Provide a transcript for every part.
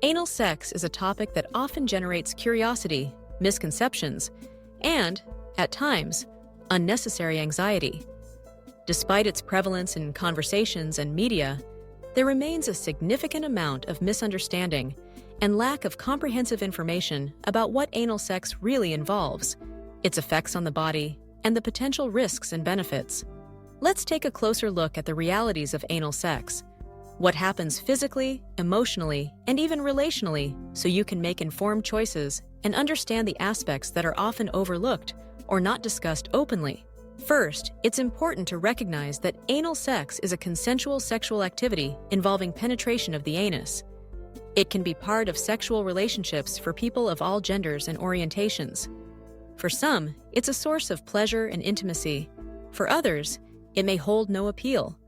Anal sex is a topic that often generates curiosity, misconceptions, and, at times, unnecessary anxiety. Despite its prevalence in conversations and media, there remains a significant amount of misunderstanding and lack of comprehensive information about what anal sex really involves, its effects on the body, and the potential risks and benefits. Let's take a closer look at the realities of anal sex, what happens physically, emotionally, and even relationally, so you can make informed choices and understand the aspects that are often overlooked or not discussed openly. First, it's important to recognize that anal sex is a consensual sexual activity involving penetration of the anus. It can be part of sexual relationships for people of all genders and orientations. For some, it's a source of pleasure and intimacy. For others, it may hold no appeal.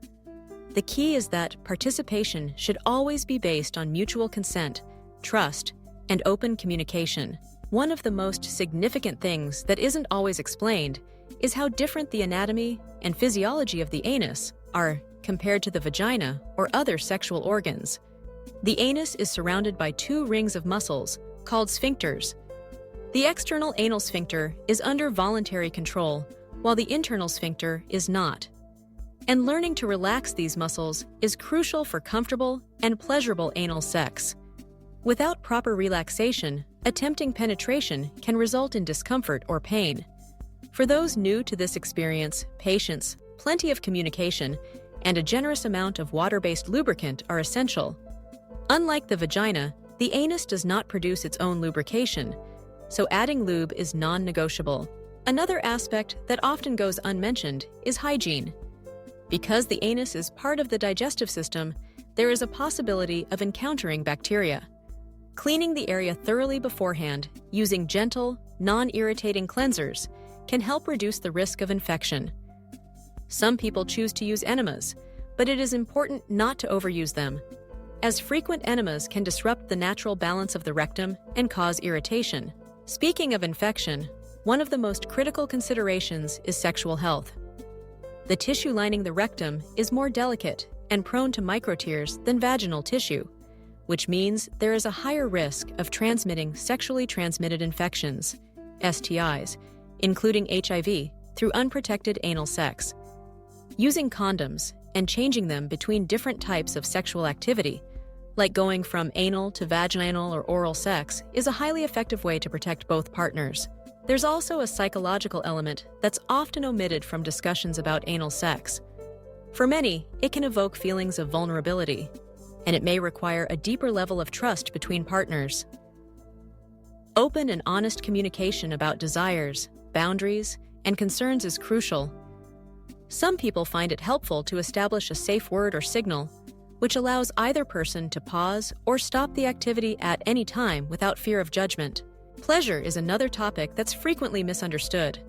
The key is that participation should always be based on mutual consent, trust, and open communication. One of the most significant things that isn't always explained is how different the anatomy and physiology of the anus are compared to the vagina or other sexual organs. The anus is surrounded by two rings of muscles called sphincters. The external anal sphincter is under voluntary control, while the internal sphincter is not. And learning to relax these muscles is crucial for comfortable and pleasurable anal sex. Without proper relaxation, attempting penetration can result in discomfort or pain. For those new to this experience, patience, plenty of communication, and a generous amount of water-based lubricant are essential. Unlike the vagina, the anus does not produce its own lubrication, so adding lube is non-negotiable. Another aspect that often goes unmentioned is hygiene. Because the anus is part of the digestive system, there is a possibility of encountering bacteria. Cleaning the area thoroughly beforehand, using gentle, non-irritating cleansers, can help reduce the risk of infection. Some people choose to use enemas, but it is important not to overuse them, as frequent enemas can disrupt the natural balance of the rectum and cause irritation. Speaking of infection, one of the most critical considerations is sexual health. The tissue lining the rectum is more delicate and prone to microtears than vaginal tissue, which means there is a higher risk of transmitting sexually transmitted infections, STIs, including HIV, through unprotected anal sex. Using condoms and changing them between different types of sexual activity, like going from anal to vaginal or oral sex, is a highly effective way to protect both partners. There's also a psychological element that's often omitted from discussions about anal sex. For many, it can evoke feelings of vulnerability, and it may require a deeper level of trust between partners. Open and honest communication about desires, boundaries, and concerns is crucial. Some people find it helpful to establish a safe word or signal, which allows either person to pause or stop the activity at any time without fear of judgment. Pleasure is another topic that's frequently misunderstood.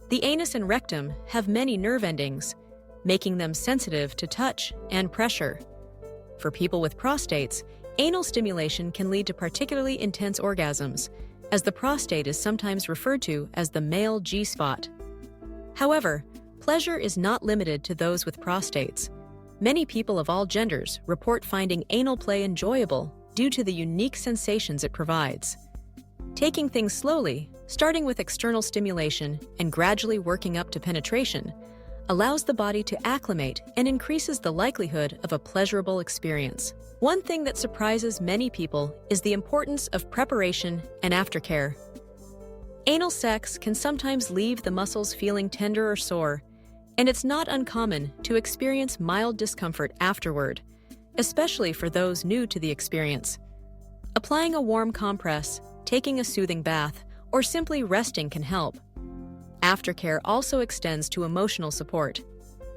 The anus and rectum have many nerve endings, making them sensitive to touch and pressure. For people with prostates, anal stimulation can lead to particularly intense orgasms, as the prostate is sometimes referred to as the male G-spot. However, pleasure is not limited to those with prostates. Many people of all genders report finding anal play enjoyable due to the unique sensations it provides. Taking things slowly, starting with external stimulation and gradually working up to penetration, allows the body to acclimate and increases the likelihood of a pleasurable experience. One thing that surprises many people is the importance of preparation and aftercare. Anal sex can sometimes leave the muscles feeling tender or sore, and it's not uncommon to experience mild discomfort afterward, especially for those new to the experience. Applying a warm compress, taking a soothing bath, or simply resting can help. Aftercare also extends to emotional support.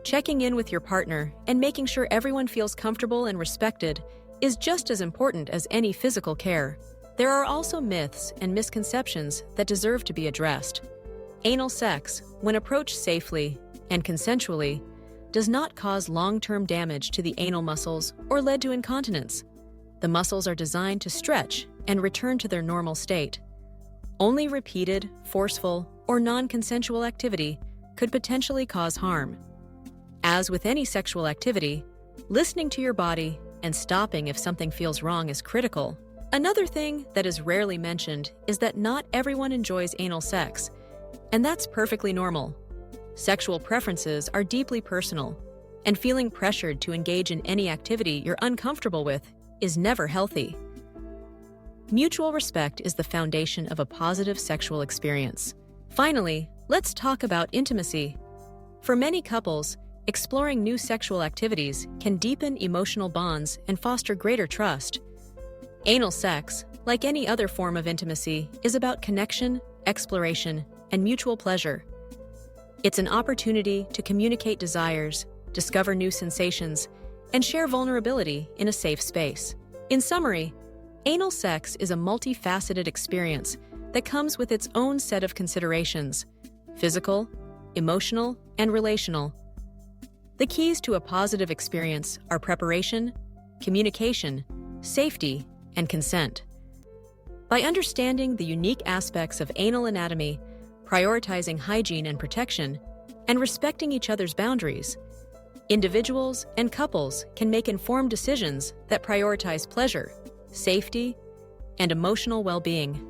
Checking in with your partner and making sure everyone feels comfortable and respected is just as important as any physical care. There are also myths and misconceptions that deserve to be addressed. Anal sex, when approached safely and consensually, does not cause long-term damage to the anal muscles or lead to incontinence. The muscles are designed to stretch and return to their normal state. Only repeated, forceful, or non-consensual activity could potentially cause harm. As with any sexual activity, listening to your body and stopping if something feels wrong is critical. Another thing that is rarely mentioned is that not everyone enjoys anal sex, and that's perfectly normal. Sexual preferences are deeply personal, and feeling pressured to engage in any activity you're uncomfortable with is never healthy. Mutual respect is the foundation of a positive sexual experience. Finally, let's talk about intimacy. For many couples, exploring new sexual activities can deepen emotional bonds and foster greater trust. Anal sex, like any other form of intimacy, is about connection, exploration, and mutual pleasure. It's an opportunity to communicate desires, discover new sensations, and share vulnerability in a safe space. In summary, anal sex is a multifaceted experience that comes with its own set of considerations: physical, emotional, and relational. The keys to a positive experience are preparation, communication, safety, and consent. By understanding the unique aspects of anal anatomy, prioritizing hygiene and protection, and respecting each other's boundaries, individuals and couples can make informed decisions that prioritize pleasure, safety, and emotional well-being.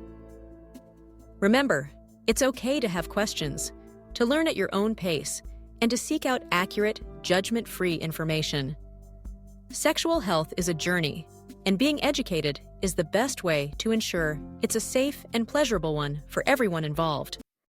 Remember, it's okay to have questions, to learn at your own pace, and to seek out accurate, judgment-free information. Sexual health is a journey, and being educated is the best way to ensure it's a safe and pleasurable one for everyone involved.